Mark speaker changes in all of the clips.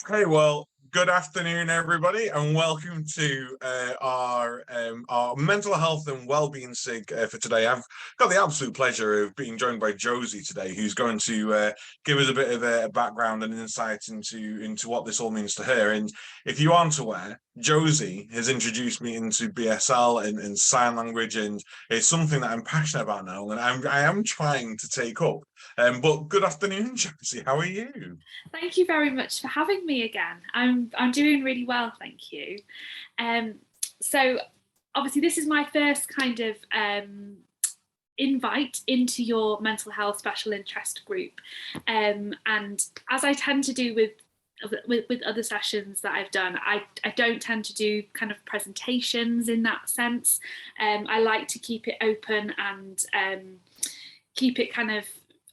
Speaker 1: Okay, well, good afternoon, everybody, and welcome to our mental health and well-being SIG for today. I've got the absolute pleasure of being joined by Josie today, who's going to give us a bit of a background and insight into what this all means to her. And if you aren't aware, Josie has introduced me into BSL and sign language, and it's something that I'm passionate about now, and I am trying to take up. But good afternoon, Josie. How are you?
Speaker 2: Thank you very much for having me again. I'm doing really well, thank you. So obviously this is my first kind of invite into your mental health special interest group, and as I tend to do with other sessions that I've done, I don't tend to do kind of presentations in that sense. I like to keep it open and keep it kind of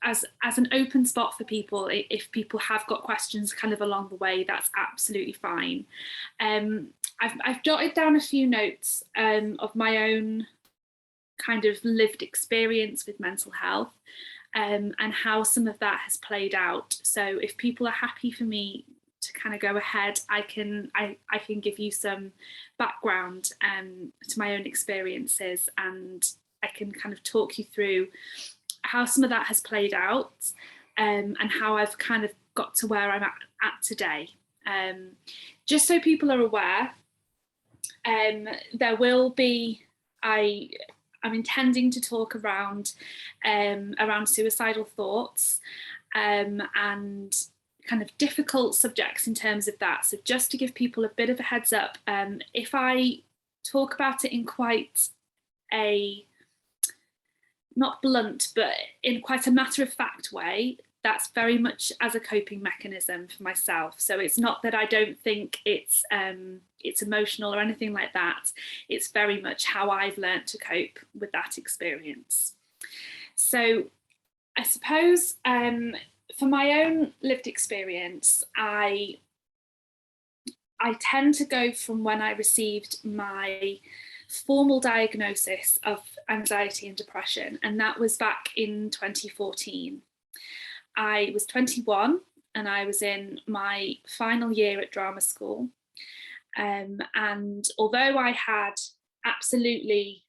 Speaker 2: as an open spot for people. If people have got questions kind of along the way, that's absolutely fine. I've jotted down a few notes of my own kind of lived experience with mental health, and how some of that has played out. So if people are happy for me to kind of go ahead, I can give you some background to my own experiences, and I can kind of talk you through how some of that has played out, and how I've kind of got to where I'm at today. Just so people are aware, there will be, I'm intending to talk around suicidal thoughts, and kind of difficult subjects in terms of that. So just to give people a bit of a heads up, if I talk about it in quite a, not blunt, but in quite a matter-of-fact way, that's very much as a coping mechanism for myself. So it's not that I don't think it's emotional or anything like that. It's very much how I've learned to cope with that experience. So I suppose for my own lived experience, I tend to go from when I received my formal diagnosis of anxiety and depression, and that was back in 2014. I was 21 and I was in my final year at drama school, and although I had absolutely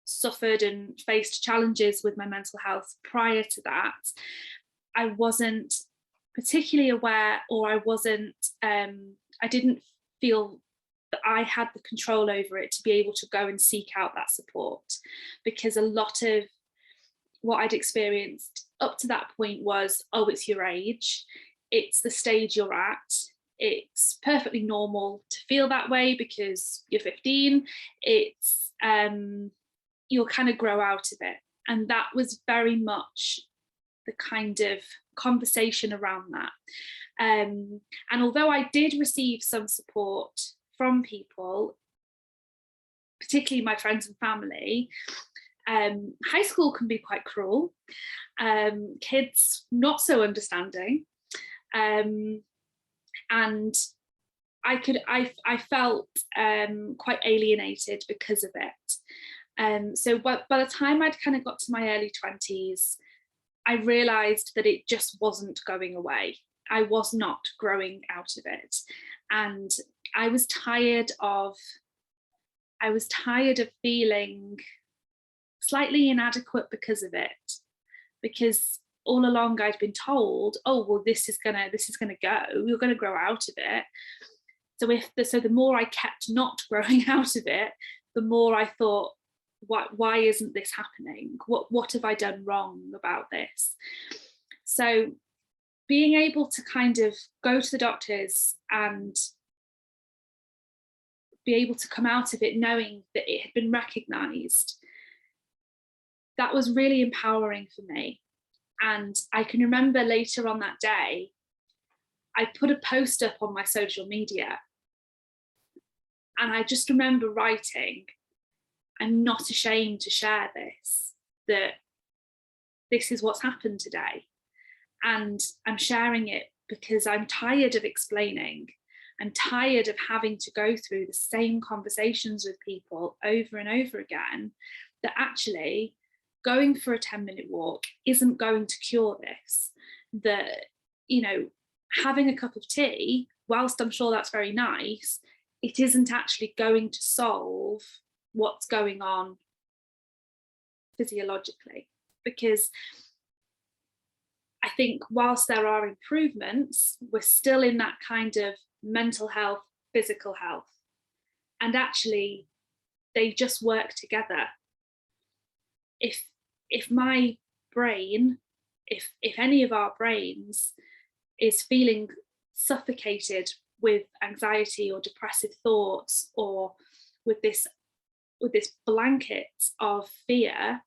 Speaker 2: suffered and faced challenges with my mental health prior to that, I wasn't particularly aware, or I didn't feel that I had the control over it to be able to go and seek out that support, because a lot of what I'd experienced up to that point was, oh, it's your age, it's the stage you're at, it's perfectly normal to feel that way because you're 15, it's you'll kind of grow out of it. And that was very much the kind of conversation around that. And although I did receive some support from people, particularly my friends and family, high school can be quite cruel. Kids not so understanding, and I felt quite alienated because of it. So by the time I'd kind of got to my early 20s, I realised that it just wasn't going away. I was not growing out of it, and I was tired of feeling slightly inadequate because of it, because all along I'd been told, oh well, this is gonna go, you're gonna grow out of it. So the more I kept not growing out of it, the more I thought, why isn't this happening? What have I done wrong about this? So being able to kind of go to the doctors and be able to come out of it knowing that it had been recognised, that was really empowering for me. And I can remember later on that day, I put a post up on my social media, and I just remember writing, I'm not ashamed to share this, that this is what's happened today. And I'm sharing it because I'm tired of explaining. I'm tired of having to go through the same conversations with people over and over again, that actually going for a 10-minute walk isn't going to cure this. That, you know, having a cup of tea whilst I'm sure that's very nice, it isn't actually going to solve what's going on physiologically. Because I think whilst there are improvements, we're still in that kind of mental health, physical health. And actually, they just work together. If my brain, if any of our brains is feeling suffocated with anxiety or depressive thoughts, or with this blanket of fear,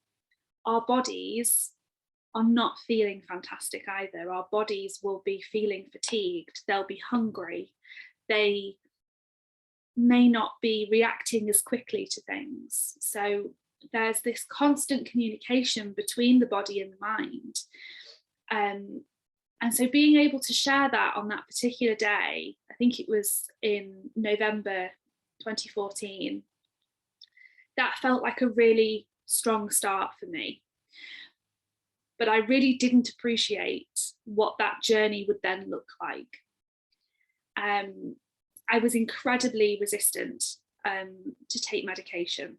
Speaker 2: our bodies are not feeling fantastic either. Our bodies will be feeling fatigued, they'll be hungry, they may not be reacting as quickly to things. So there's this constant communication between the body and the mind. And so being able to share that on that particular day, I think it was in November 2014, that felt like a really strong start for me. But I really didn't appreciate what that journey would then look like. I was incredibly resistant to take medication.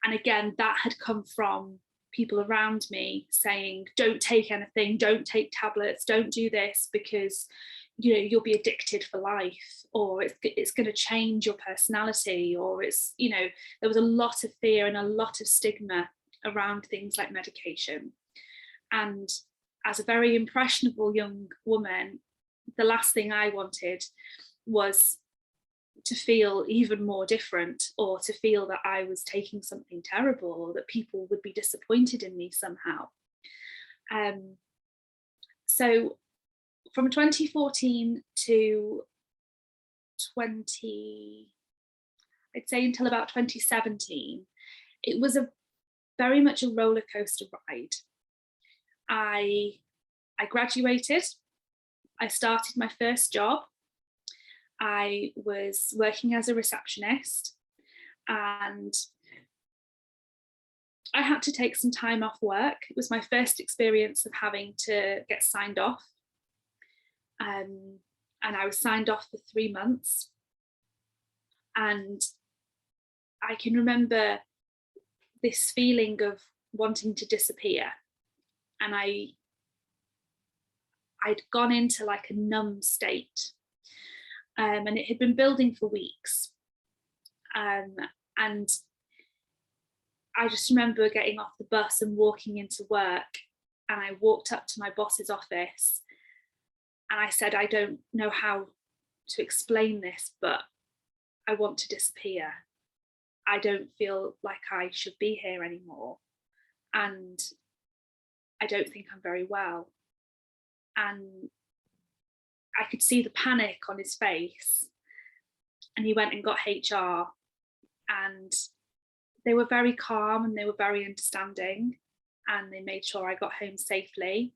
Speaker 2: And again, that had come from people around me saying, don't take anything, don't take tablets, don't do this, because you'll be addicted for life, or it's going to change your personality, or there was a lot of fear and a lot of stigma around things like medication. And as a very impressionable young woman, the last thing I wanted was to feel even more different, or to feel that I was taking something terrible, or that people would be disappointed in me somehow. So from 2014 to I'd say until about 2017, it was very much a roller coaster ride. I graduated, I started my first job. I was working as a receptionist, and I had to take some time off work. It was my first experience of having to get signed off. And I was signed off for 3 months. And I can remember this feeling of wanting to disappear. And I'd gone into like a numb state. And it had been building for weeks. And I just remember getting off the bus and walking into work, and I walked up to my boss's office and I said, I don't know how to explain this, but I want to disappear. I don't feel like I should be here anymore. And I don't think I'm very well. And I could see the panic on his face. And he went and got HR, and they were very calm and they were very understanding, and they made sure I got home safely.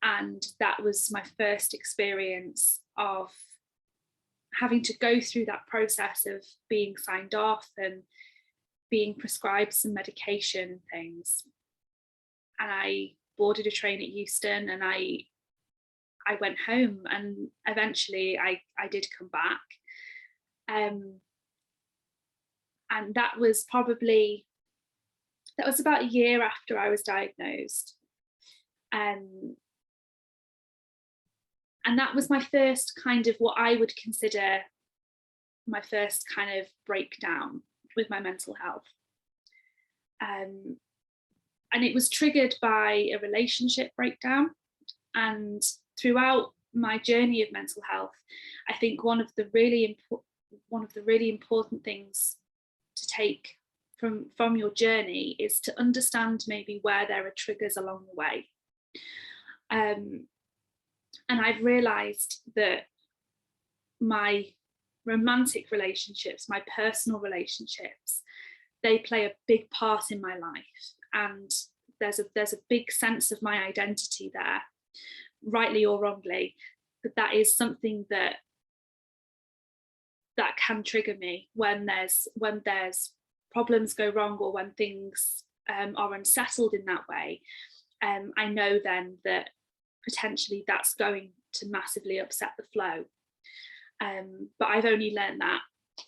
Speaker 2: And that was my first experience of having to go through that process of being signed off and being prescribed some medication and things. And I boarded a train at Euston, and I went home, and eventually I did come back. And that was about a year after I was diagnosed. And that was my first kind of, what I would consider my first kind of breakdown with my mental health. And it was triggered by a relationship breakdown. And throughout my journey of mental health, I think one of the really important things to take from your journey is to understand maybe where there are triggers along the way. And I've realized that my romantic relationships, my personal relationships, they play a big part in my life. And there's a big sense of my identity there, rightly or wrongly, that is something that can trigger me when there's problems go wrong, or when things are unsettled in that way. I know then that potentially that's going to massively upset the flow. But I've only learned that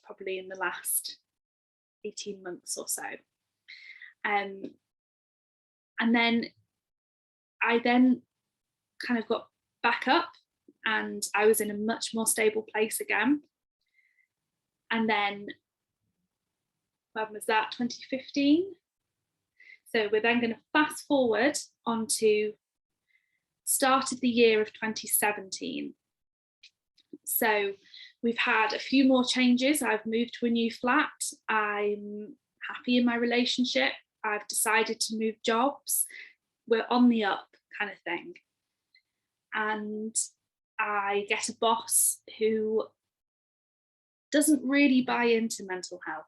Speaker 2: probably in the last 18 months or so. And then I then kind of got back up, and I was in a much more stable place again. And then, when was that? 2015. So we're then going to fast forward onto start of the year of 2017. So we've had a few more changes. I've moved to a new flat. I'm happy in my relationship. I've decided to move jobs. We're on the up, kind of thing. And I get a boss who doesn't really buy into mental health.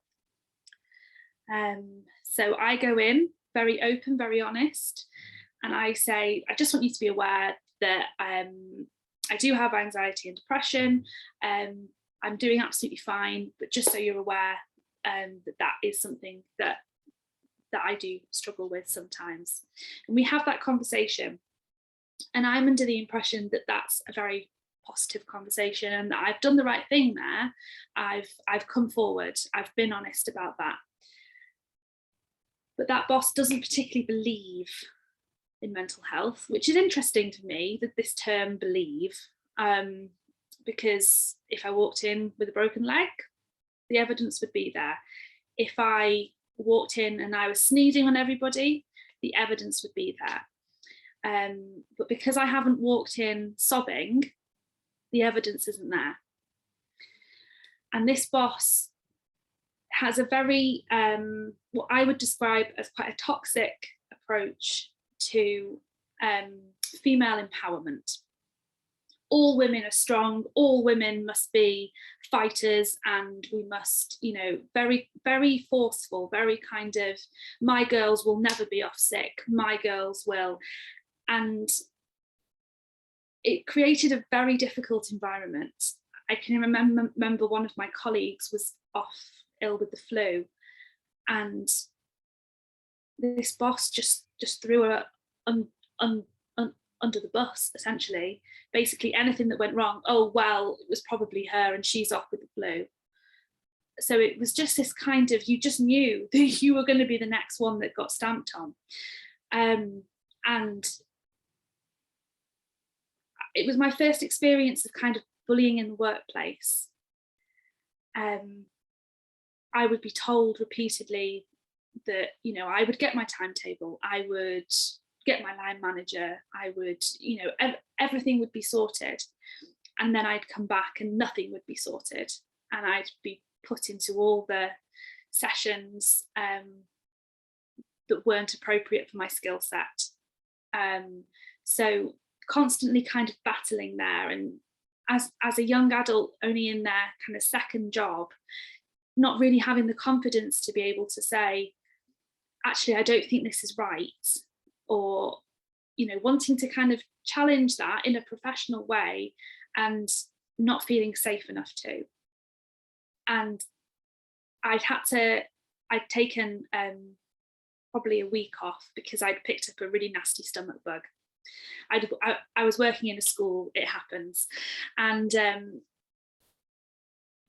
Speaker 2: So I go in very open, very honest, and I say, I just want you to be aware that I do have anxiety and depression. I'm doing absolutely fine, but just so you're aware that is something that I do struggle with sometimes. And we have that conversation. And I'm under the impression that that's a very positive conversation and that I've done the right thing there. I've come forward. I've been honest about that. But that boss doesn't particularly believe in mental health, which is interesting to me, that this term believe, because if I walked in with a broken leg, the evidence would be there. If I walked in and I was sneezing on everybody, the evidence would be there. But because I haven't walked in sobbing, the evidence isn't there. And this boss has a very, what I would describe as quite a toxic approach to female empowerment. All women are strong, all women must be fighters, and we must, very, very forceful, very kind of, my girls will never be off sick, my girls will. And it created a very difficult environment. I can remember one of my colleagues was ill with the flu, and this boss just threw her under the bus, essentially. Basically, anything that went wrong, oh well, it was probably her and she's off with the flu. So it was just this kind of, you just knew that you were going to be the next one that got stamped on. And it was my first experience of kind of bullying in the workplace. I would be told repeatedly that, I would get my timetable, I would get my line manager, I would, everything would be sorted. And then I'd come back and nothing would be sorted. And I'd be put into all the sessions that weren't appropriate for my skill set. So constantly kind of battling there. And as a young adult, only in their kind of second job, not really having the confidence to be able to say, actually, I don't think this is right, or, wanting to kind of challenge that in a professional way and not feeling safe enough to. And I'd taken probably a week off because I'd picked up a really nasty stomach bug. I was working in a school, it happens. And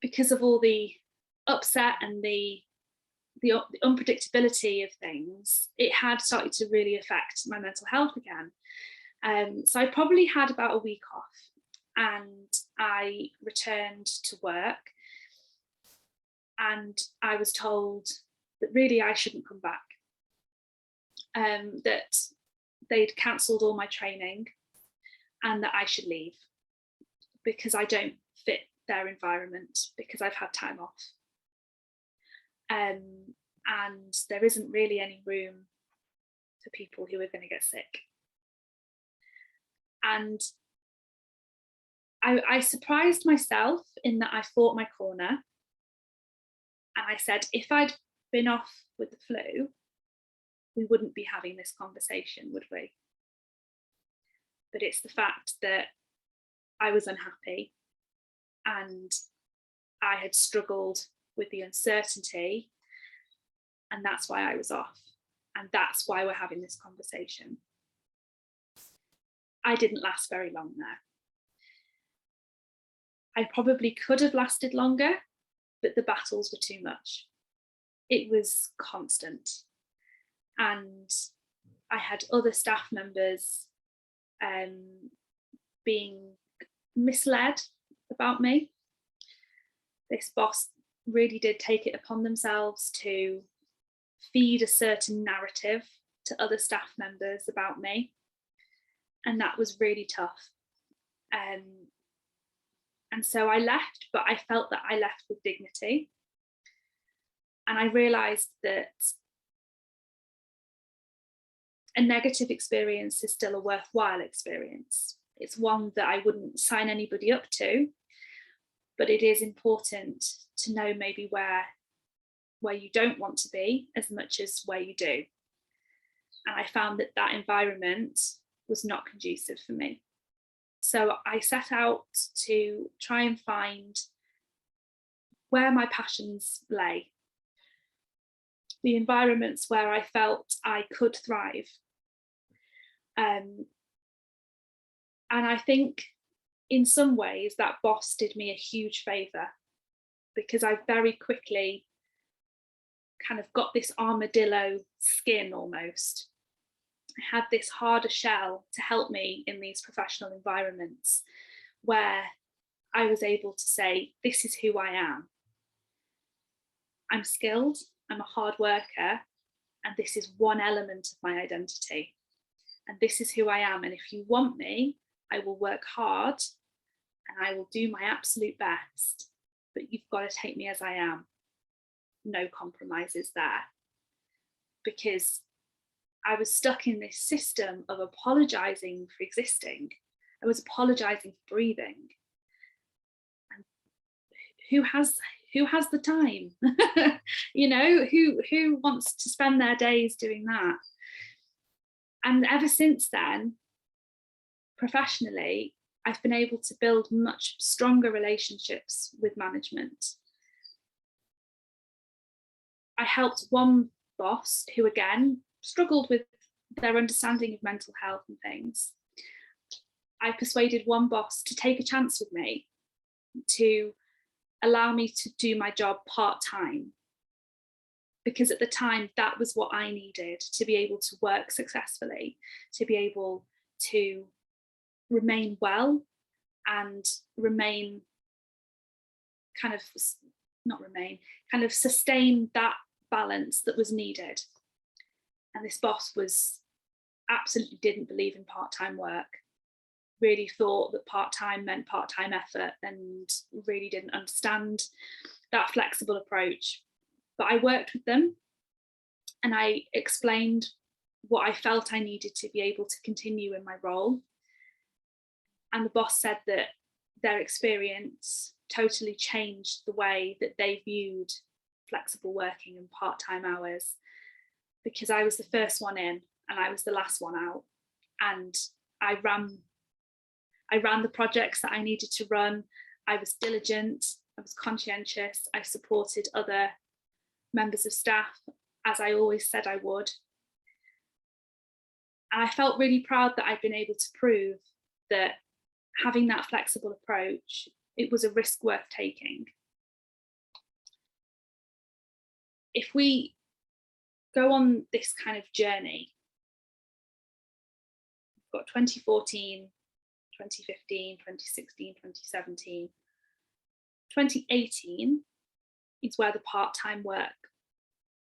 Speaker 2: because of all the upset and the unpredictability of things, it had started to really affect my mental health again. So I probably had about a week off, and I returned to work, and I was told that really I shouldn't come back, that they'd cancelled all my training and that I should leave because I don't fit their environment, because I've had time off. And there isn't really any room for people who are going to get sick. And I surprised myself in that I fought my corner. And I said, if I'd been off with the flu, we wouldn't be having this conversation, would we? But it's the fact that I was unhappy and I had struggled with the uncertainty, and that's why I was off, and that's why we're having this conversation. I didn't last very long there. I probably could have lasted longer, but the battles were too much. It was constant. And I had other staff members being misled about me. This boss really did take it upon themselves to feed a certain narrative to other staff members about me. And that was really tough. And so I left, but I felt that I left with dignity. And I realized that a negative experience is still a worthwhile experience. It's one that I wouldn't sign anybody up to, but it is important to know maybe where you don't want to be as much as where you do. And I found that that environment was not conducive for me. So I set out to try and find where my passions lay, the environments where I felt I could thrive. And I think in some ways that boss did me a huge favour, because I very quickly kind of got this armadillo skin almost. I had this harder shell to help me in these professional environments where I was able to say, this is who I am. I'm skilled, I'm a hard worker, and this is one element of my identity. And this is who I am. And if you want me, I will work hard and I will do my absolute best, but you've got to take me as I am. No compromises there. Because I was stuck in this system of apologizing for existing. I was apologizing for breathing. And who has the time? You know, who wants to spend their days doing that? And ever since then, professionally, I've been able to build much stronger relationships with management. I helped one boss who, again, struggled with their understanding of mental health and things. I persuaded one boss to take a chance with me, to allow me to do my job part-time, because at the time that was what I needed to be able to work successfully, to be able to remain well and sustain that balance that was needed. And this boss absolutely didn't believe in part-time work, really thought that part-time meant part-time effort, and really didn't understand that flexible approach. But I worked with them and I explained what I felt I needed to be able to continue in my role. And the boss said that their experience totally changed the way that they viewed flexible working and part-time hours, because I was the first one in and I was the last one out. And I ran the projects that I needed to run. I was diligent, I was conscientious, I supported other members of staff as I always said I would. And I felt really proud that I'd been able to prove that having that flexible approach, it was a risk worth taking. If we go on this kind of journey, we've got 2014, 2015, 2016, 2017, 2018 is where the part-time work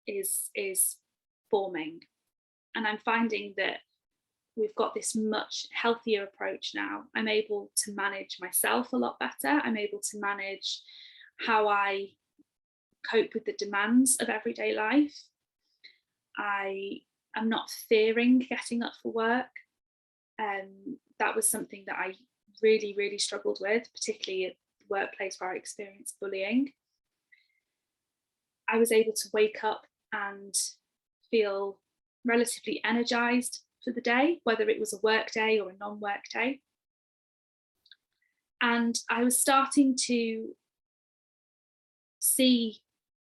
Speaker 2: is forming. And I'm finding that we've got this much healthier approach now. I'm able to manage myself a lot better. I'm able to manage how I cope with the demands of everyday life. I am not fearing getting up for work. That was something that I really, really struggled with, particularly at the workplace where I experienced bullying. I was able to wake up and feel relatively energized for the day, whether it was a work day or a non-work day. And I was starting to see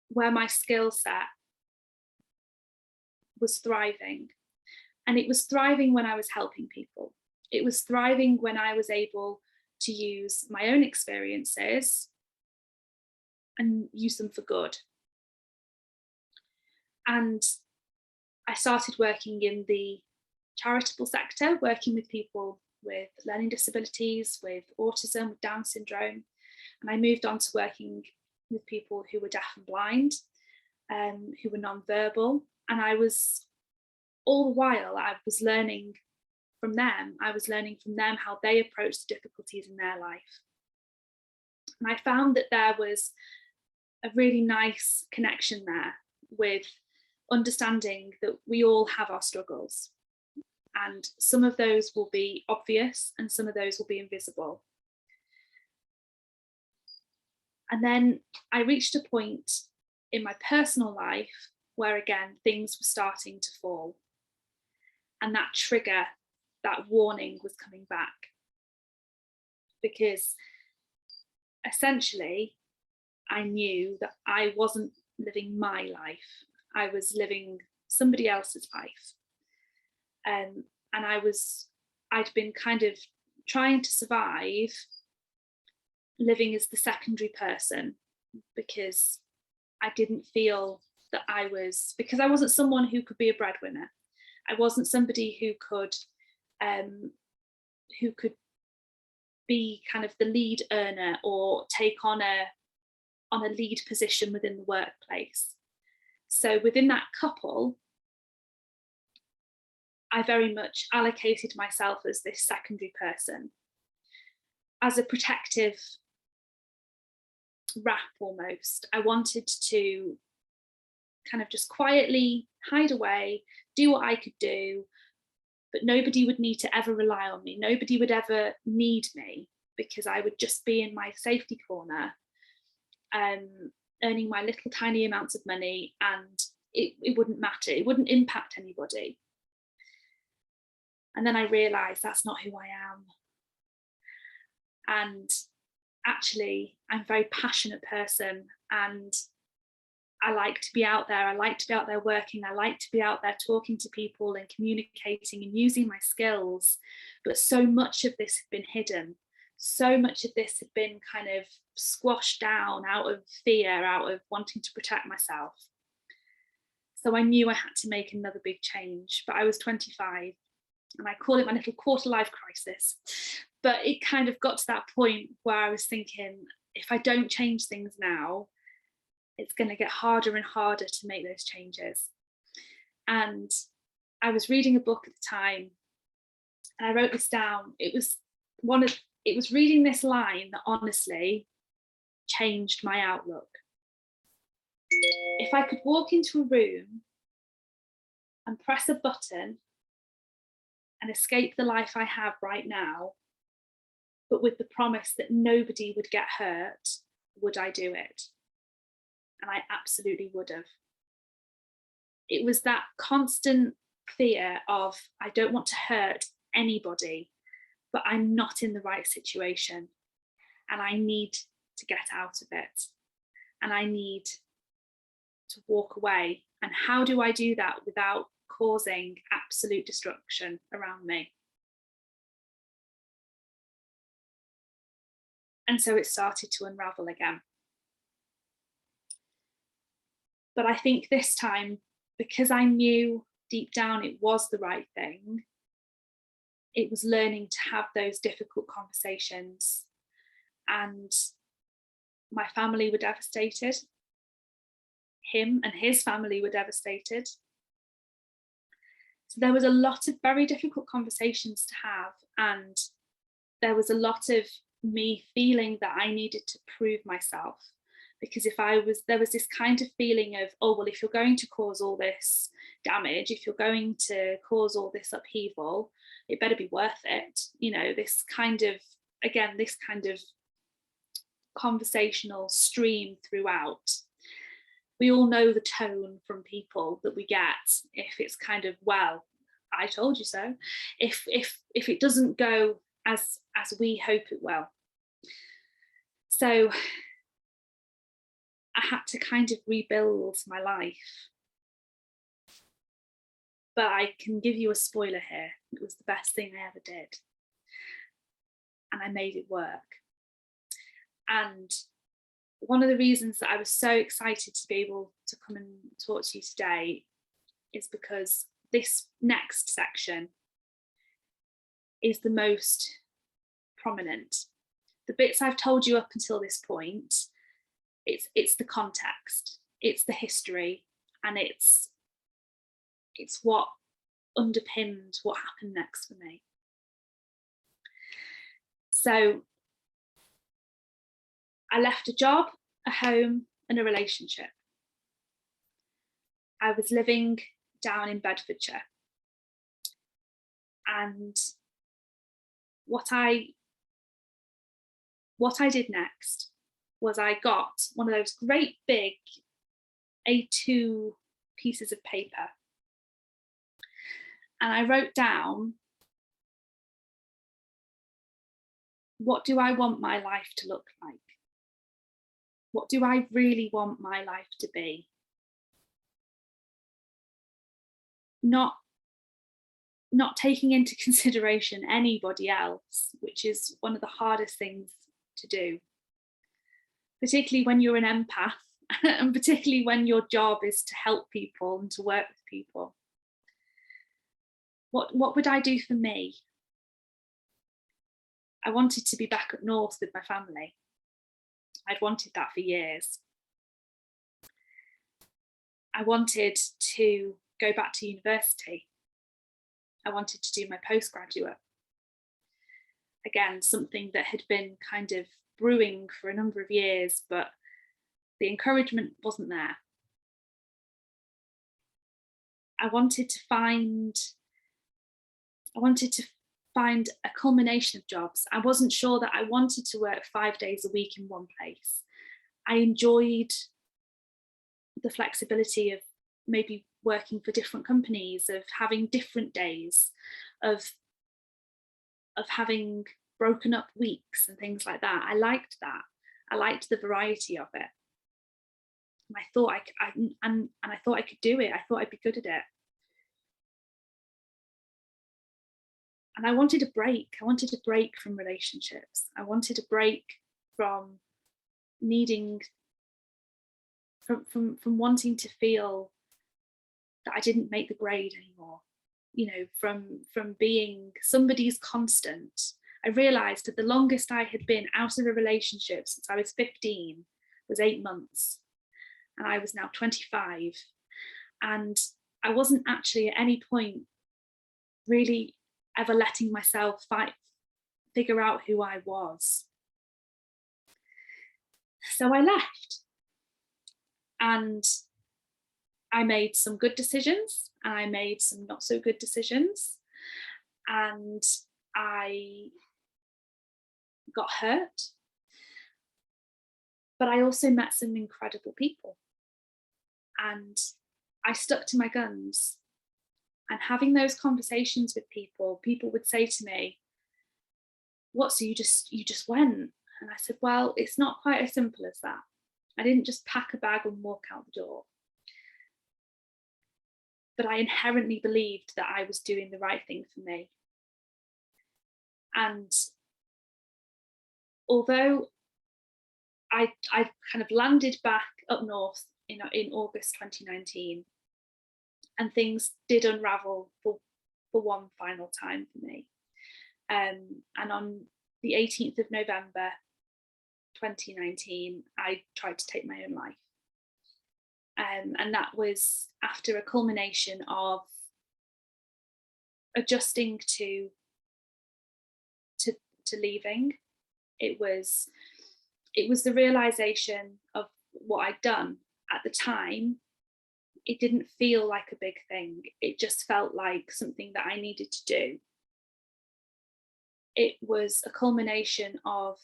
Speaker 2: where my skill set was thriving. And it was thriving when I was helping people. It was thriving when I was able to use my own experiences and use them for good. And I started working in the charitable sector, working with people with learning disabilities, with autism, with Down syndrome. And I moved on to working with people who were deaf and blind, who were non-verbal. And all the while, I was learning from them. I was learning from them how they approached the difficulties in their life. And I found that there was a really nice connection there with understanding that we all have our struggles. And some of those will be obvious and some of those will be invisible. And then I reached a point in my personal life where, again, things were starting to fall. And that trigger, that warning was coming back. Because essentially, I knew that I wasn't living my life. I was living somebody else's life. And I'd been kind of trying to survive living as the secondary person, because I didn't feel that because I wasn't someone who could be a breadwinner. I wasn't somebody who could be kind of the lead earner or take on a lead position within the workplace. So within that couple, I very much allocated myself as this secondary person, as a protective wrap almost. I wanted to kind of just quietly hide away, do what I could do, but nobody would need to ever rely on me. Nobody would ever need me, because I would just be in my safety corner, earning my little tiny amounts of money, and it wouldn't matter. It wouldn't impact anybody. And then I realized that's not who I am. And actually, I'm a very passionate person, and I like to be out there. I like to be out there working. I like to be out there talking to people and communicating and using my skills. But so much of this had been hidden. So much of this had been kind of squashed down out of fear, out of wanting to protect myself. So I knew I had to make another big change. But I was 25, and I call it my little quarter life crisis. But it kind of got to that point where I was thinking, if I don't change things now, it's going to get harder and harder to make those changes. And I was reading a book at the time, and I wrote this down. It was reading this line that honestly changed my outlook. If I could walk into a room and press a button and escape the life I have right now, but with the promise that nobody would get hurt, would I do it? And I absolutely would have. It was that constant fear of, I don't want to hurt anybody, but I'm not in the right situation, and I need to get out of it, and I need to walk away. And how do I do that without causing absolute destruction around me? And so it started to unravel again. But I think this time, because I knew deep down it was the right thing, it was learning to have those difficult conversations. And my family were devastated. Him and his family were devastated. So there was a lot of very difficult conversations to have. And there was a lot of me feeling that I needed to prove myself. Because there was this kind of feeling of, oh, well, if you're going to cause all this damage, if you're going to cause all this upheaval, it better be worth it. You know, this kind of conversational stream throughout. We all know the tone from people that we get. If it's kind of, well, I told you so. If it doesn't go as we hope it will. So I had to kind of rebuild my life. But I can give you a spoiler here. It was the best thing I ever did. and I made it work. And one of the reasons that I was so excited to be able to come and talk to you today is because this next section is the most prominent. The bits I've told you up until this point, it's the context, it's the history, and it's what underpinned what happened next for me. So I left a job, a home, and a relationship. I was living down in Bedfordshire. And what I did next was I got one of those great big A2 pieces of paper. And I wrote down, what do I want my life to look like? What do I really want my life to be? Not taking into consideration anybody else, which is one of the hardest things to do, particularly when you're an empath and particularly when your job is to help people and to work with people. What would I do for me? I wanted to be back up north with my family. I'd wanted that for years. I wanted to go back to university. I wanted to do my postgraduate. Again, something that had been kind of brewing for a number of years, but the encouragement wasn't there. I wanted to find a culmination of jobs. I wasn't sure that I wanted to work 5 days a week in one place. I enjoyed the flexibility of maybe working for different companies, of having different days, of having broken up weeks and things like that. I liked that. I liked the variety of it. And I thought I thought I could do it. I thought I'd be good at it. And I wanted a break. I wanted a break from relationships. I wanted a break from needing, from wanting to feel that I didn't make the grade anymore. You know, from being somebody's constant. I realized that the longest I had been out of a relationship since I was 15 was 8 months. And I was now 25. And I wasn't actually at any point really ever letting myself figure out who I was. So I left. And I made some good decisions and I made some not so good decisions. And I got hurt. But I also met some incredible people. And I stuck to my guns. And having those conversations with people would say to me, "What, so you just went?" And I said, "Well, it's not quite as simple as that. I didn't just pack a bag and walk out the door. But I inherently believed that I was doing the right thing for me." And although I kind of landed back up north in August 2019, and things did unravel for one final time for me. And on the 18th of November 2019, I tried to take my own life. And that was after a culmination of adjusting to leaving. It was the realization of what I'd done. At the time, it didn't feel like a big thing. It just felt like something that I needed to do. It was a culmination of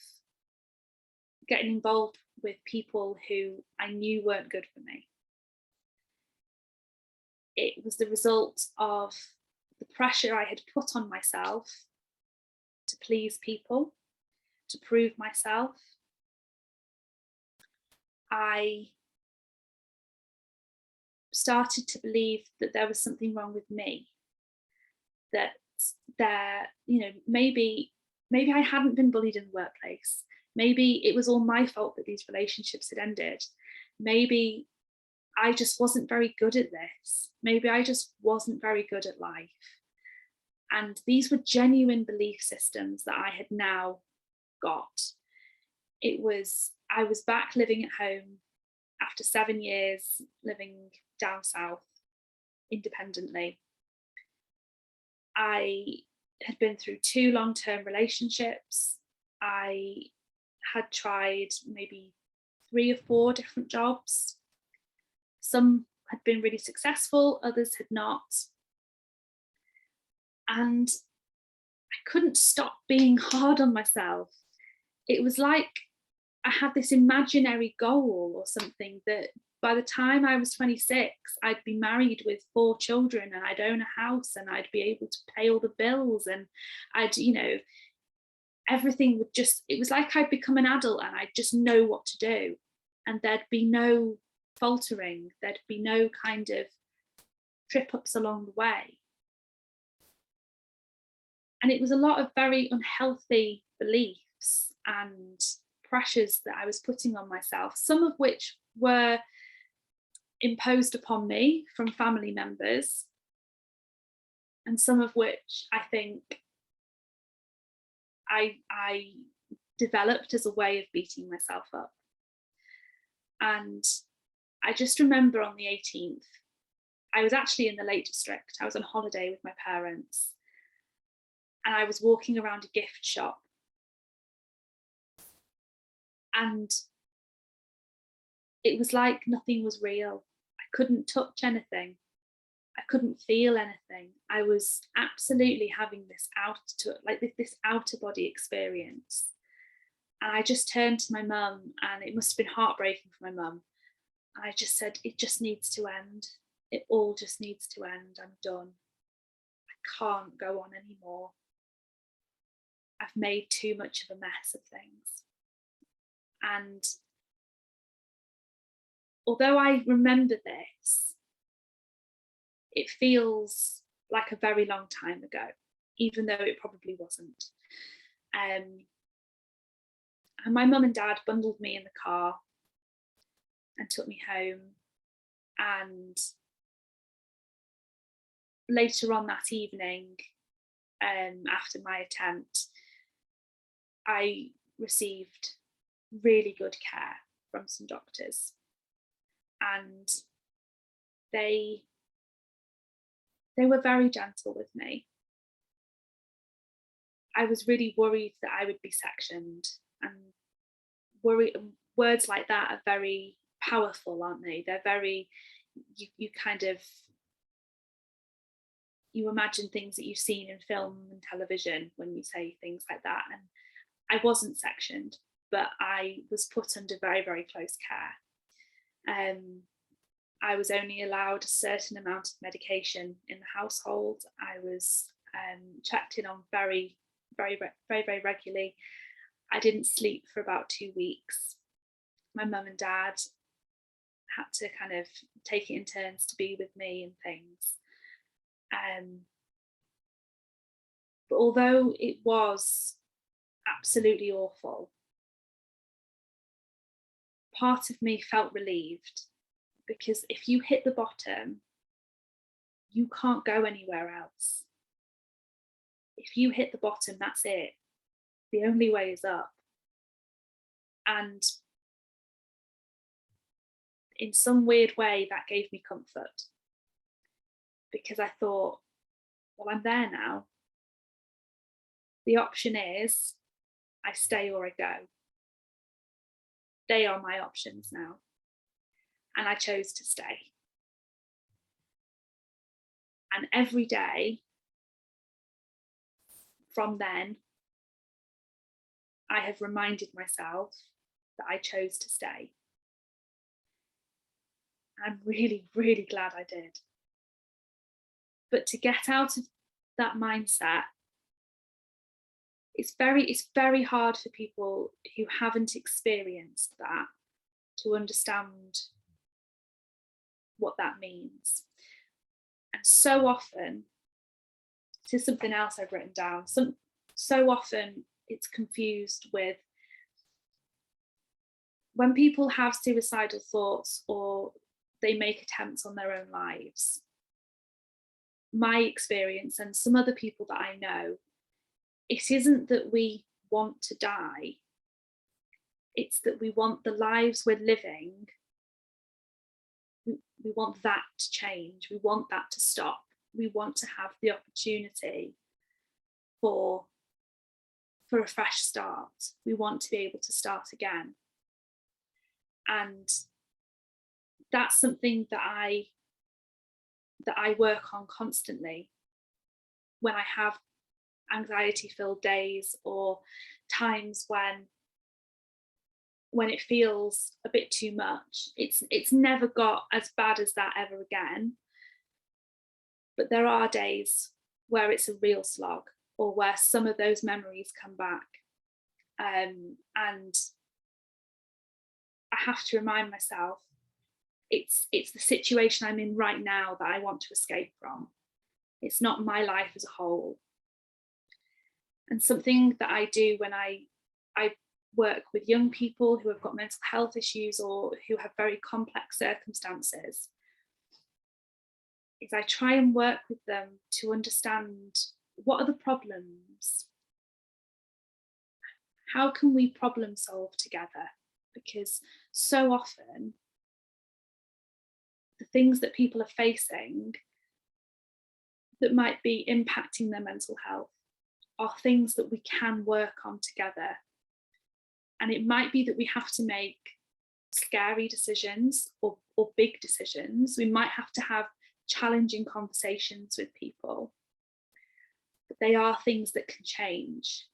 Speaker 2: getting involved with people who I knew weren't good for me. It was the result of the pressure I had put on myself to please people, to prove myself. I started to believe that there was something wrong with me, that there, maybe maybe I hadn't been bullied in the workplace. Maybe it was all my fault that these relationships had ended. Maybe I just wasn't very good at this. Maybe I just wasn't very good at life. And these were genuine belief systems that I had now got. I was back living at home after 7 years living down south independently. I had been through 2 long-term relationships. I had tried maybe 3 or 4 different jobs. Some had been really successful, others had not. And I couldn't stop being hard on myself. It was like I had this imaginary goal or something that by the time I was 26, I'd be married with 4 children and I'd own a house and I'd be able to pay all the bills and I'd, everything would just, it was like I'd become an adult and I'd just know what to do. And there'd be no faltering, there'd be no kind of trip ups along the way. And it was a lot of very unhealthy beliefs and pressures that I was putting on myself, some of which were imposed upon me from family members, and some of which I think I developed as a way of beating myself up. And I just remember on the 18th, I was actually in the Lake District. I was on holiday with my parents, and I was walking around a gift shop. And it was like nothing was real. I couldn't touch anything. I couldn't feel anything. I was absolutely having this this outer body experience. And I just turned to my mum, and it must have been heartbreaking for my mum. And I just said, it just needs to end. It all just needs to end. I'm done. I can't go on anymore. I've made too much of a mess of things. And although I remember this, it feels like a very long time ago, even though it probably wasn't. And my mum and dad bundled me in the car and took me home. And later on that evening, after my attempt, I received really good care from some doctors. And they were very gentle with me. I was really worried that I would be sectioned, and words like that are very powerful, aren't they? They're very, you imagine things that you've seen in film and television when you say things like that. And I wasn't sectioned, but I was put under very, very close care. I was only allowed a certain amount of medication in the household. I was checked in on very, very, very, very regularly. I didn't sleep for about 2 weeks. My mum and dad had to kind of take it in turns to be with me and things. But although it was absolutely awful, part of me felt relieved, because if you hit the bottom, you can't go anywhere else. If you hit the bottom, that's it. The only way is up. And in some weird way, that gave me comfort, because I thought, well, I'm there now. The option is I stay or I go. They are my options now. And I chose to stay. And every day from then, I have reminded myself that I chose to stay. I'm really, really glad I did. But to get out of that mindset, it's very hard for people who haven't experienced that to understand what that means. And so often, this is something else I've written down, so often it's confused with when people have suicidal thoughts or they make attempts on their own lives. My experience and some other people that I know, it isn't that we want to die, it's that we want the lives we're living, we want that to change, we want that to stop, we want to have the opportunity for a fresh start, we want to be able to start again. And that's something that I work on constantly when I have anxiety-filled days or times when it feels a bit too much. It's never got as bad as that ever again, but there are days where it's a real slog or where some of those memories come back, and I have to remind myself it's the situation I'm in right now that I want to escape from. It's not my life as a whole. And something that I do when I work with young people who have got mental health issues or who have very complex circumstances is I try and work with them to understand, what are the problems? How can we problem solve together? Because so often the things that people are facing that might be impacting their mental health are things that we can work on together. And it might be that we have to make scary decisions or big decisions. We might have to have challenging conversations with people, but they are things that can change.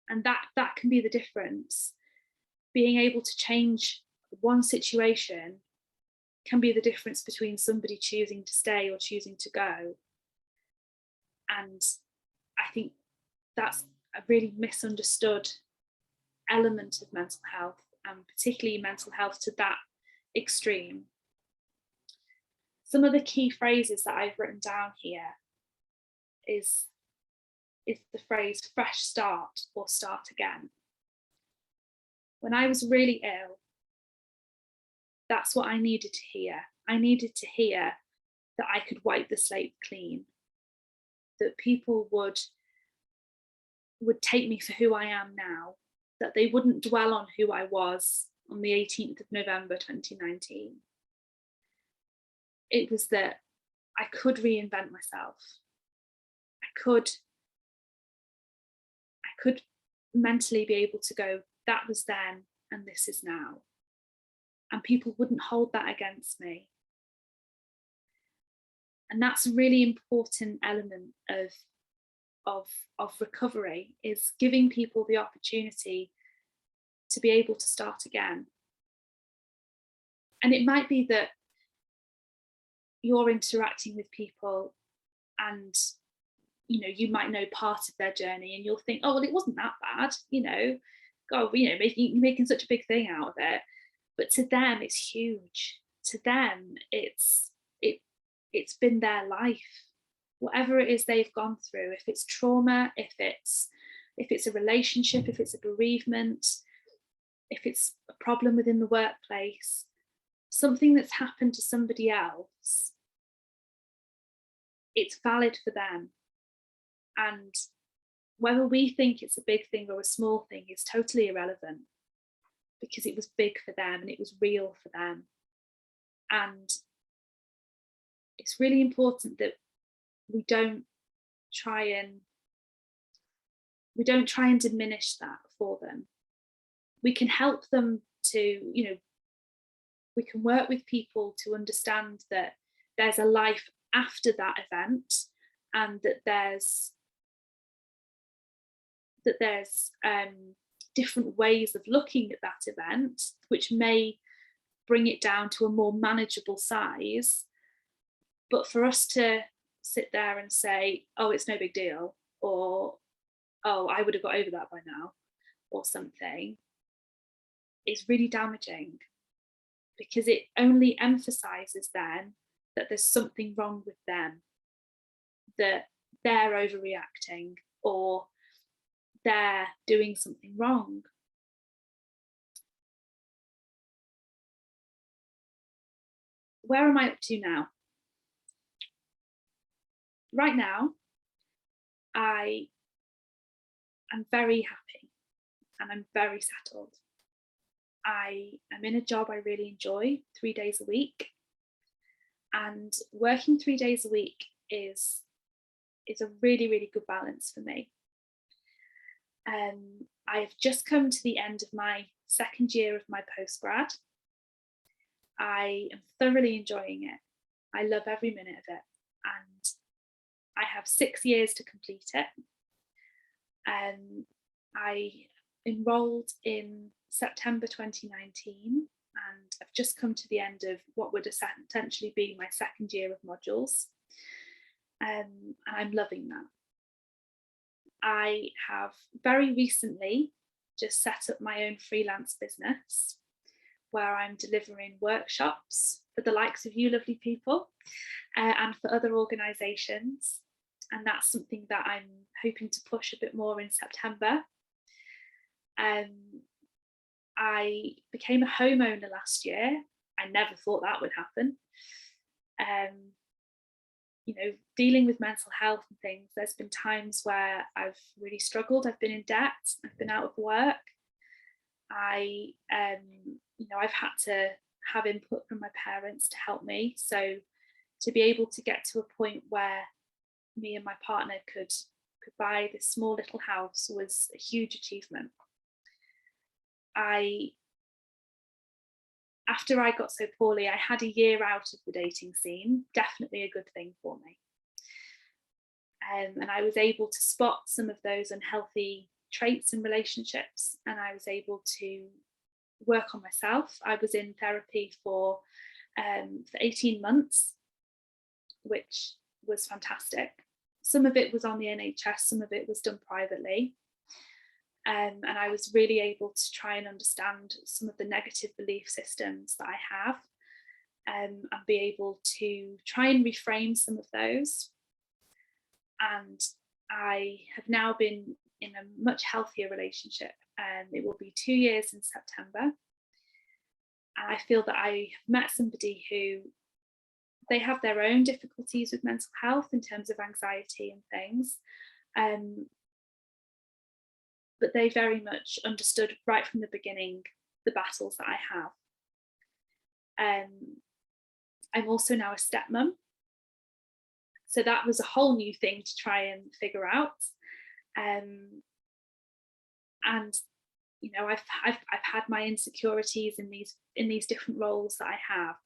Speaker 2: And that can be the difference. Being able to change one situation can be the difference between somebody choosing to stay or choosing to go. And I think that's a really misunderstood element of mental health, and particularly mental health to that extreme. Some of the key phrases that I've written down here is the phrase fresh start or start again. When I was really ill, that's what I needed to hear. I needed to hear that I could wipe the slate clean, that people would take me for who I am now, that they wouldn't dwell on who I was on the 18th of November 2019. It was that I could reinvent myself. I could mentally be able to go, that was then and this is now. And people wouldn't hold that against me. And that's a really important element of recovery, is giving people the opportunity to be able to start again. And it might be that you're interacting with people and you might know part of their journey and you'll think, oh well, it wasn't that bad, God, making such a big thing out of it. But to them it's huge. To them it's been their life. Whatever it is they've gone through, if it's trauma, if it's a relationship, if it's a bereavement, if it's a problem within the workplace, something that's happened to somebody else, it's valid for them. And whether we think it's a big thing or a small thing is totally irrelevant, because it was big for them and it was real for them. And it's really important that we don't try and diminish that for them. We can help them to, we can work with people to understand that there's a life after that event, and that there's different ways of looking at that event, which may bring it down to a more manageable size. But for us to sit there and say, oh, it's no big deal, or oh, I would have got over that by now, or something, is really damaging, because it only emphasizes then that there's something wrong with them, that they're overreacting, or they're doing something wrong. Where am I up to now? Right now, I am very happy and I'm very settled. I am in a job I really enjoy 3 days a week. And working 3 days a week is a really, really good balance for me. I've just come to the end of my second year of my postgrad. I am thoroughly enjoying it. I love every minute of it. And I have 6 years to complete it. I enrolled in September 2019, and I've just come to the end of what would essentially be my second year of modules. And I'm loving that. I have very recently just set up my own freelance business where I'm delivering workshops for the likes of you lovely people and for other organisations. And that's something that I'm hoping to push a bit more in September. I became a homeowner last year. I never thought that would happen. You know, dealing with mental health and things, there's been times where I've really struggled. I've been in debt. I've been out of work. I've had to have input from my parents to help me. So to be able to get to a point where me and my partner could buy this small little house was a huge achievement. After I got so poorly, I had a year out of the dating scene, definitely a good thing for me. And I was able to spot some of those unhealthy traits in relationships, and I was able to work on myself. I was in therapy for 18 months, which was fantastic. Some of it was on the NHS, some of it was done privately. And I was really able to try and understand some of the negative belief systems that I have, and be able to try and reframe some of those. And I have now been in a much healthier relationship, and it will be 2 years in September. And I feel that I have met somebody who, they have their own difficulties with mental health in terms of anxiety and things. But they very much understood right from the beginning the battles that I have. I'm also now a stepmom. So that was a whole new thing to try and figure out. And you know, I've had my insecurities in these different roles that I have.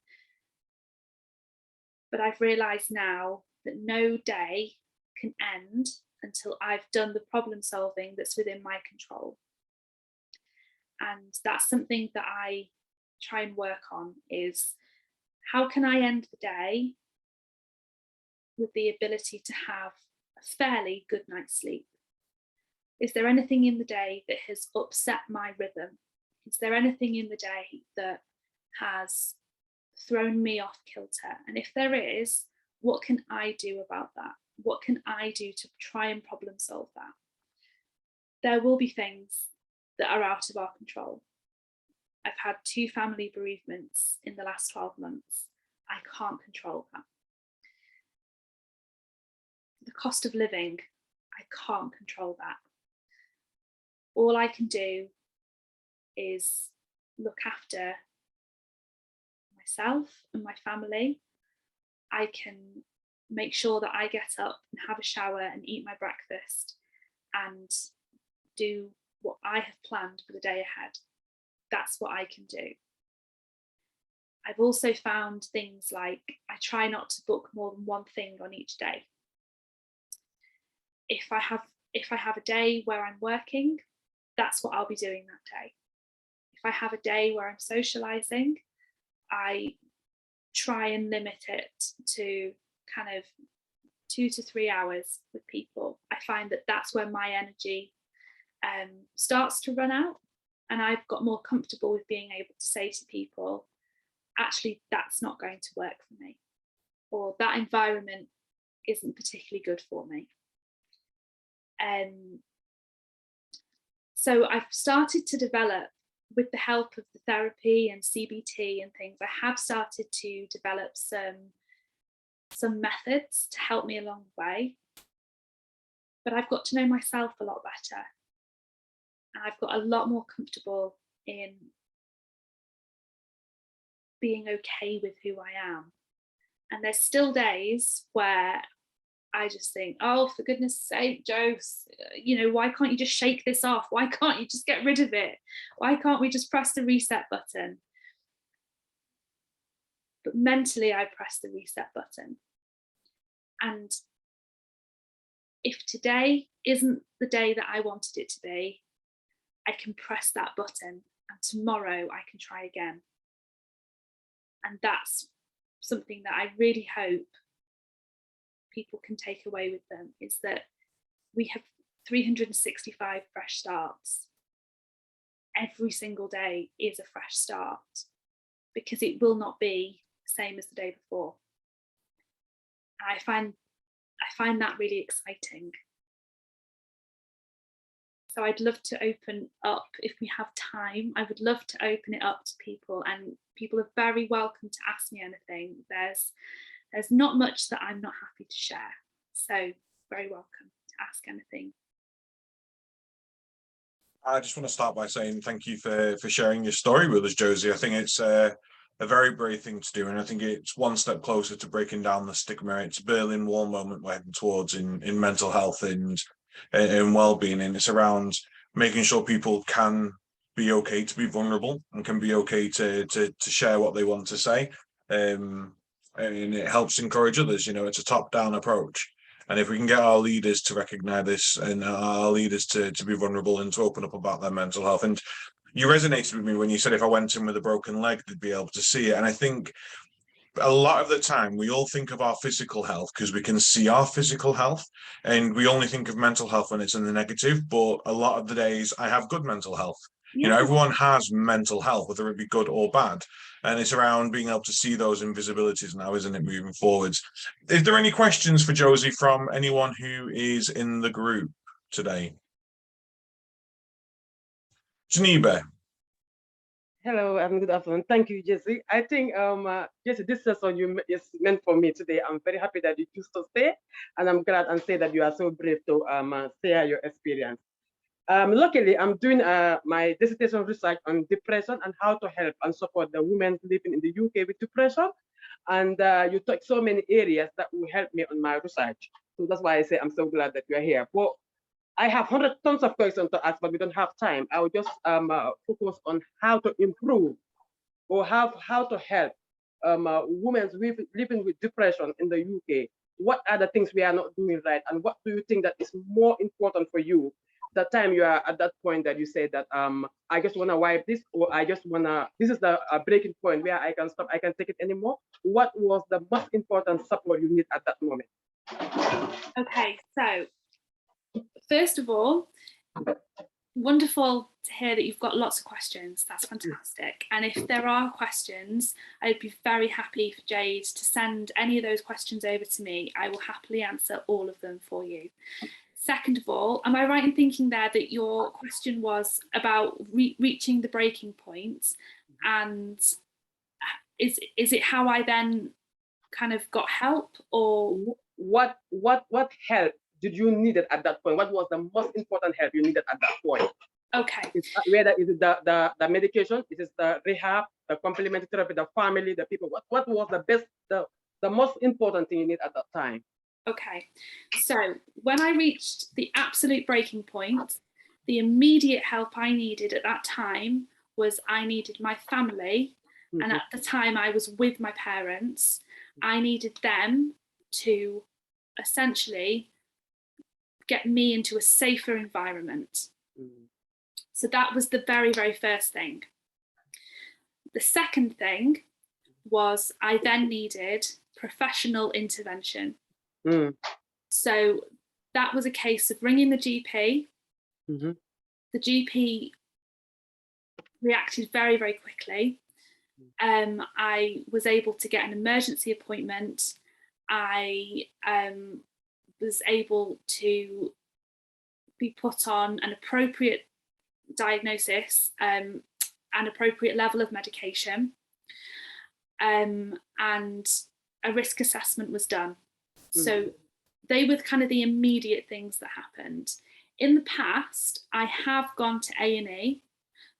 Speaker 2: But I've realised now that no day can end until I've done the problem solving that's within my control. And that's something that I try and work on, is how can I end the day with the ability to have a fairly good night's sleep? Is there anything in the day that has upset my rhythm? Is there anything in the day that has thrown me off kilter? And if there is, what can I do about that? What can I do to try and problem solve that? There will be things that are out of our control. I've had 2 family bereavements in the last 12 months. I can't control that. The cost of living, I can't control that. All I can do is look after myself and my family. I can make sure that I get up and have a shower and eat my breakfast and do what I have planned for the day ahead. That's what I can do. I've also found things like I try not to book more than one thing on each day. If I have a day where I'm working, that's what I'll be doing that day. If I have a day where I'm socializing, I try and limit it to kind of 2 to 3 hours with people. I find that that's where my energy starts to run out, and I've got more comfortable with being able to say to people, actually, that's not going to work for me, or that environment isn't particularly good for me. So I've started to develop, with the help of the therapy and CBT and things, I have started to develop some methods to help me along the way. But I've got to know myself a lot better. And I've got a lot more comfortable in being okay with who I am. And there's still days where I just think, oh, for goodness sake, Jose, why can't you just shake this off? Why can't you just get rid of it? Why can't we just press the reset button? But mentally, I press the reset button. And if today isn't the day that I wanted it to be, I can press that button, and tomorrow I can try again. And that's something that I really hope people can take away with them, is that we have 365 fresh starts. Every single day is a fresh start, because it will not be the same as the day before. And I find that really exciting. So I'd love to open up, if we have time, I would love to open it up to people, and people are very welcome to ask me anything. There's not much that I'm not happy to share. So very welcome to ask anything.
Speaker 1: I just want to start by saying thank you for sharing your story with us, Josie. I think it's a very brave thing to do, and I think it's one step closer to breaking down the stigma. It's a Berlin Wall moment we're heading towards in mental health and well-being, and it's around making sure people can be okay to be vulnerable and can be okay to share what they want to say, and it helps encourage others. It's a top-down approach. And if we can get our leaders to recognize this, and our leaders to be vulnerable and to open up about their mental health. And you resonated with me when you said if I went in with a broken leg, they'd be able to see it. And I think a lot of the time we all think of our physical health because we can see our physical health, and we only think of mental health when it's in the negative. But a lot of the days I have good mental health.
Speaker 2: Yeah.
Speaker 1: Everyone has mental health, whether it be good or bad. And it's around being able to see those invisibilities now, isn't it, moving forwards? Is there any questions for Josie from anyone who is in the group today? Geneva.
Speaker 3: Hello, good afternoon. Thank you, Jesse. I think, Jesse, this session is meant for me today. I'm very happy that you choose to stay, and I'm glad and say that you are so brave to share your experience. Luckily, I'm doing my dissertation research on depression and how to help and support the women living in the UK with depression. And you touch so many areas that will help me on my research. So that's why I say I'm so glad that you are here. But I have 100 tons of questions to ask, but we don't have time. I will just focus on how to improve or how to help women living with depression in the UK. What are the things we are not doing right? And what do you think that is more important for you? The time you are at that point that you say that I just want to wipe this, or I just want to, this is the breaking point where I can stop, I can take it anymore. What was the most important support you need at that moment?
Speaker 2: Okay, so first of all, wonderful to hear that you've got lots of questions. That's fantastic. And if there are questions, I'd be very happy for Jade to send any of those questions over to me. I will happily answer all of them for you. Second of all, am I right in thinking there that your question was about reaching the breaking point? And is it how I then kind of got help, or
Speaker 3: what help did you need at that point? What was the most important help you needed at that point?
Speaker 2: Okay.
Speaker 3: Whether is it the medication, is it the rehab, the complementary therapy, the family, the people? What was the best, the most important thing you need at that time?
Speaker 2: Okay, so when I reached the absolute breaking point, the immediate help I needed at that time was I needed my family. Mm-hmm. And at the time I was with my parents. I needed them to essentially get me into a safer environment. Mm-hmm. So that was the very, very first thing. The second thing was I then needed professional intervention. Mm. So that was a case of ringing the GP. Mm-hmm. The GP reacted very, very quickly. I was able to get an emergency appointment. I was able to be put on an appropriate diagnosis, an appropriate level of medication, and a risk assessment was done. So they were kind of the immediate things that happened. In the past, I have gone to A&E.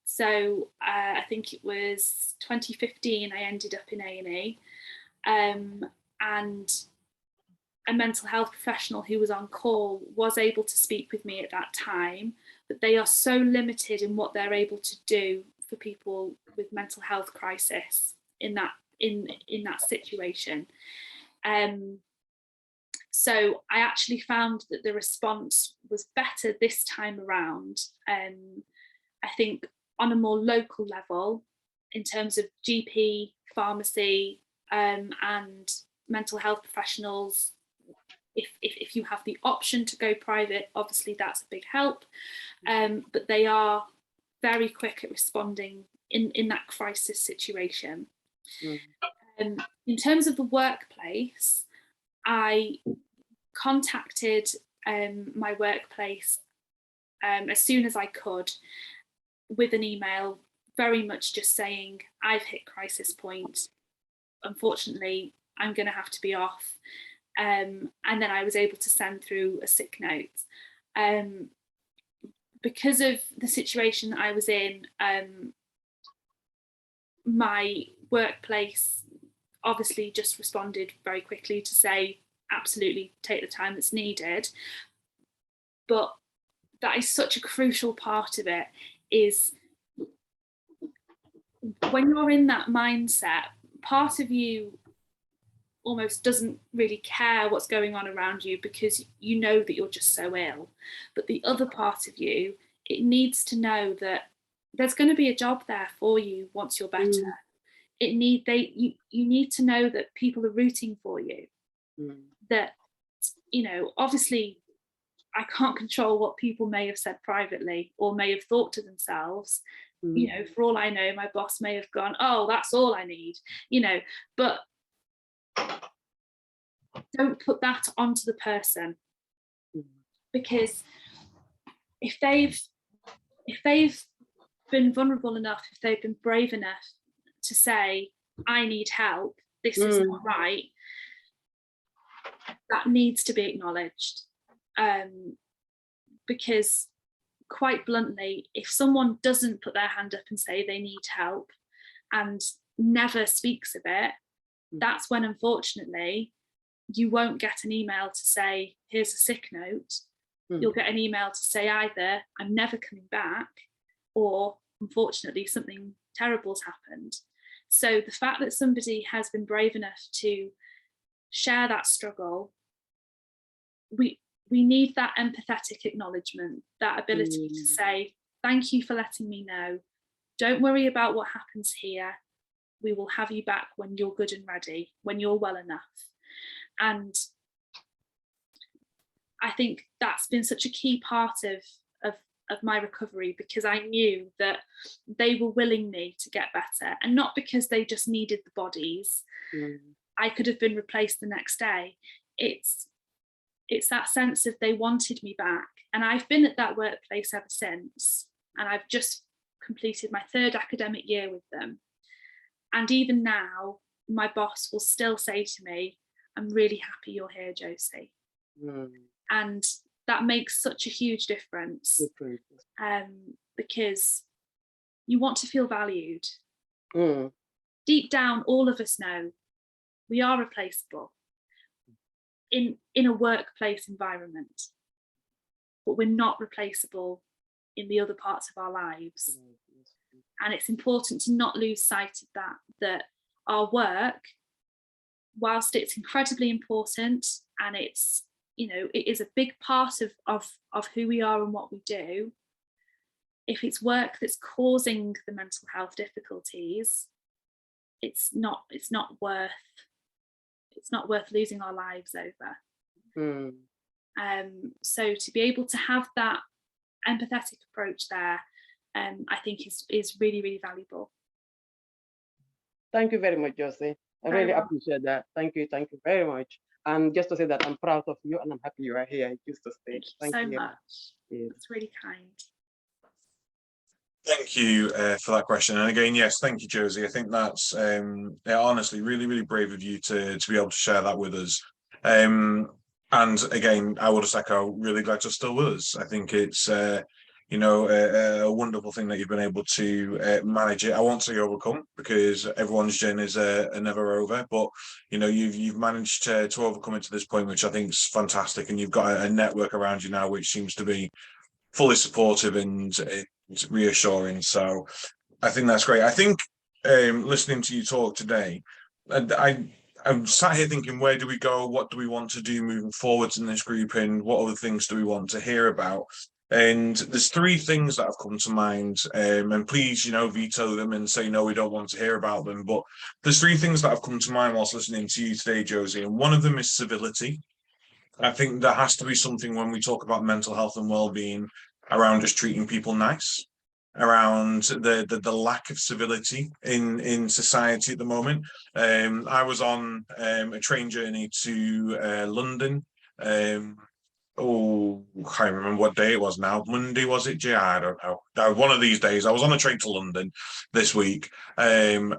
Speaker 2: So I think it was 2015, I ended up in A&E. And a mental health professional who was on call was able to speak with me at that time, but they are so limited in what they're able to do for people with mental health crisis in that situation. So I actually found that the response was better this time around. I think on a more local level, in terms of GP, pharmacy, and mental health professionals, if you have the option to go private, obviously that's a big help. But they are very quick at responding in that crisis situation. In terms of the workplace, I contacted my workplace as soon as I could with an email, very much just saying, I've hit crisis point. Unfortunately, I'm going to have to be off. And then I was able to send through a sick note. Because of the situation that I was in, my workplace obviously just responded very quickly to say, absolutely take the time that's needed. But that is such a crucial part of it, is when you're in that mindset, part of you almost doesn't really care what's going on around you because you know that you're just so ill. But the other part of you, it needs to know that there's going to be a job there for you once you're better. You need to know that people are rooting for you. That, you know, obviously I can't control what people may have said privately or may have thought to themselves. You know, for all I know, my boss may have gone, oh, that's all I need, you know, but don't put that onto the person, because if they've been vulnerable enough, if they've been brave enough to say, I need help, this is not right, that needs to be acknowledged. Because quite bluntly, if someone doesn't put their hand up and say they need help and never speaks of it, that's when, unfortunately, you won't get an email to say, here's a sick note. You'll get an email to say either, I'm never coming back, or unfortunately, something terrible's happened. So the fact that somebody has been brave enough to share that struggle, we need that empathetic acknowledgement, that ability to say, thank you for letting me know. Don't worry about what happens here. We will have you back when you're good and ready, when you're well enough. And I think that's been such a key part of my recovery, because I knew that they were willing me to get better, and not because they just needed the bodies. I could have been replaced the next day. It's that sense of they wanted me back. And I've been at that workplace ever since. And I've just completed my 3rd academic year with them. And even now, my boss will still say to me, I'm really happy you're here, Josie. And that makes such a huge difference. Because you want to feel valued. Deep down, all of us know we are replaceable in a workplace environment, but we're not replaceable in the other parts of our lives. And it's important to not lose sight of that our work, whilst it's incredibly important and it's, you know, it is a big part of who we are and what we do, if it's work that's causing the mental health difficulties, it's not worth losing our lives over. So to be able to have that empathetic approach there, I think is really, really valuable.
Speaker 3: Thank you very much, Josie. I really appreciate that. Thank you very much. And just to say that I'm proud of you and I'm happy you are here. Just to stay.
Speaker 2: Thank you so much. It's really kind.
Speaker 1: Thank you for that question. And again, yes, thank you, Josie. I think that's yeah, honestly really, really brave of you to be able to share that with us. And again, I will just echo, really glad you're still with us. I think it's you know, a wonderful thing that you've been able to manage it. I won't say overcome, because everyone's journeys are never over, but you know, you've managed to overcome it to this point, which I think is fantastic. And you've got a network around you now, which seems to be fully supportive and reassuring. So I think that's great. I think listening to you talk today, I'm sat here thinking, where do we go? What do we want to do moving forwards in this group, and what other things do we want to hear about? And there's three things that have come to mind, and please, you know, veto them and say no, we don't want to hear about them. But there's three things that have come to mind whilst listening to you today, Josie, and one of them is civility. I think there has to be something when we talk about mental health and well-being around just treating people nice, around the lack of civility in society at the moment. I was on a train journey to London. Oh, I can't remember what day it was now. Monday, was it, Jay? I don't know. One of these days, I was on a train to London this week, and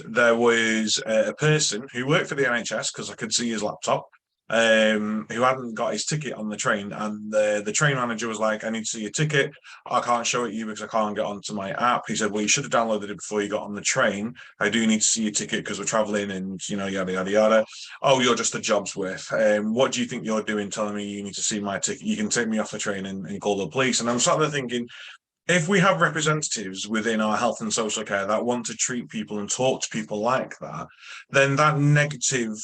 Speaker 1: there was a person who worked for the NHS, because I could see his laptop, who hadn't got his ticket on the train, and the train manager was like, "I need to see your ticket. I can't show it to you because I can't get onto my app." He said, "Well, you should have downloaded it before you got on the train. I do need to see your ticket because we're traveling, and you know, yada yada yada." "Oh, you're just a job's worth. What do you think you're doing telling me you need to see my ticket? You can take me off the train and call the police." And I'm sat there thinking, if we have representatives within our health and social care that want to treat people and talk to people like that, then that negative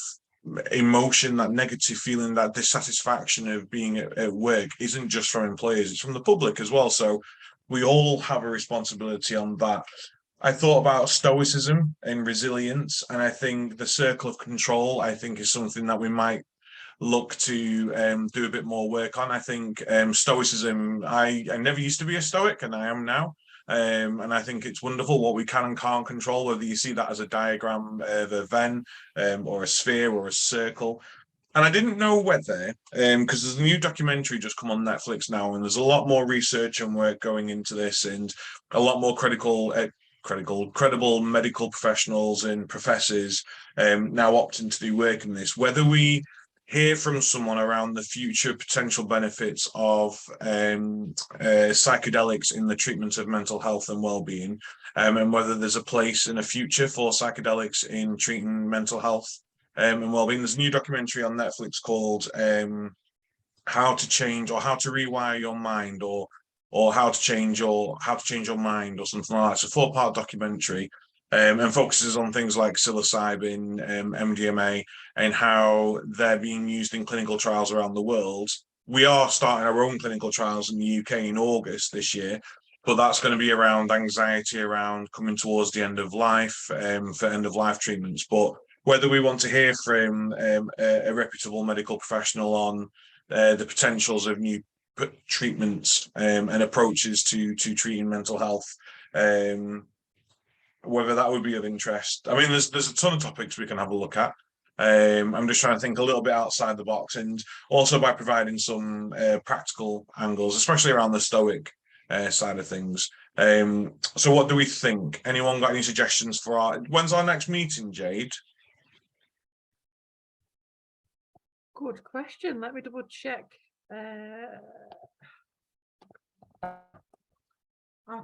Speaker 1: emotion, that negative feeling, that dissatisfaction of being at work isn't just from employers, it's from the public as well. So we all have a responsibility on that. I thought about stoicism and resilience, and I think the circle of control, I think, is something that we might look to do a bit more work on. I think stoicism, I never used to be a stoic, and I am now. And I think it's wonderful what we can and can't control, whether you see that as a diagram of a Venn, or a sphere or a circle. And I didn't know whether, because there's a new documentary just come on Netflix now, and there's a lot more research and work going into this, and a lot more credible medical professionals and professors now opting to do work in this. Whether we hear from someone around the future potential benefits of psychedelics in the treatment of mental health and well-being, and whether there's a place in a future for psychedelics in treating mental health and well-being. There's a new documentary on Netflix called "How to Change" or "How to Rewire Your Mind" or how to change your mind, or something like that. It's a 4-part documentary, and focuses on things like psilocybin, MDMA, and how they're being used in clinical trials around the world. We are starting our own clinical trials in the UK in August this year, but that's going to be around anxiety, around coming towards the end of life, for end of life treatments. But whether we want to hear from a reputable medical professional on the potentials of new treatments and approaches to treating mental health, whether that would be of interest. I mean, there's a ton of topics we can have a look at. I'm just trying to think a little bit outside the box, and also by providing some practical angles, especially around the stoic side of things. So what do we think? Anyone got any suggestions for when's our next meeting, Jade?
Speaker 4: Good question. Let me double check. I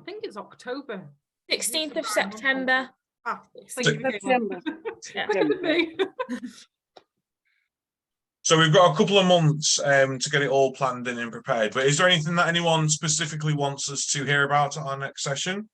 Speaker 4: think it's October.
Speaker 5: 16th of September.
Speaker 3: September.
Speaker 4: Quicker than me.
Speaker 1: So we've got a couple of months to get it all planned in and prepared. But is there anything that anyone specifically wants us to hear about at our next session?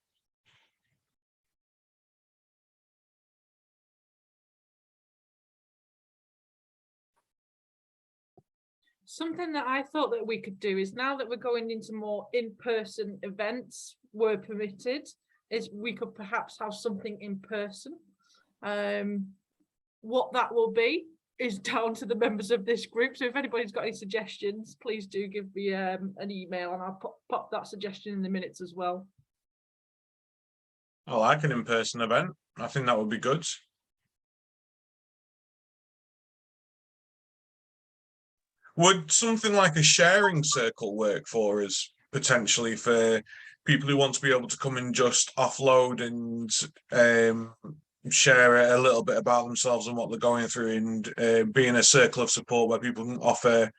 Speaker 4: Something that I thought that we could do is, now that we're going into more in-person events were permitted, is we could perhaps have something in person. What that will be is down to the members of this group. So if anybody's got any suggestions, please do give me an email, and I'll pop that suggestion in the minutes as well.
Speaker 1: I like an in-person event. I think that would be good. Would something like a sharing circle work for us, potentially, for people who want to be able to come and just offload and share a little bit about themselves and what they're going through, and be in a circle of support where people can offer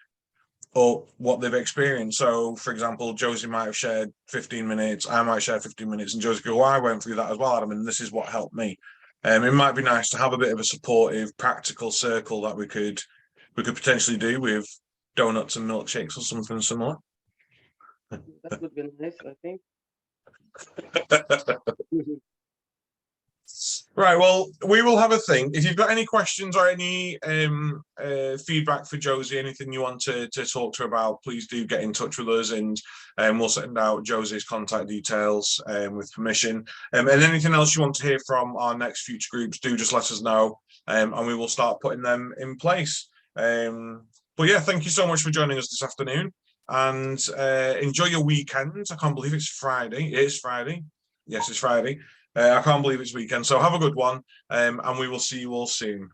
Speaker 1: or what they've experienced. So, for example, Josie might have shared 15 minutes, I might share 15 minutes, and Josie go, well, I went through that as well, Adam, and this is what helped me. It might be nice to have a bit of a supportive, practical circle that we could potentially do with donuts and milkshakes or something similar.
Speaker 3: That would be nice, I think.
Speaker 1: Right, well, we will have a think. If you've got any questions or any feedback for Josie, anything you want to talk to her about, please do get in touch with us, and we'll send out Josie's contact details with permission. And anything else you want to hear from our next future groups, do just let us know, and we will start putting them in place. But yeah, thank you so much for joining us this afternoon, and enjoy your weekend. I can't believe it's Friday. It is Friday. Yes, it's Friday. I can't believe it's weekend. So have a good one, and we will see you all soon.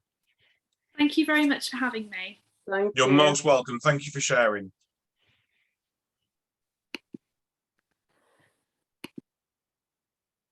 Speaker 2: Thank you very much for having me.
Speaker 3: Thank
Speaker 1: You're
Speaker 3: you.
Speaker 1: most welcome. Thank you for sharing.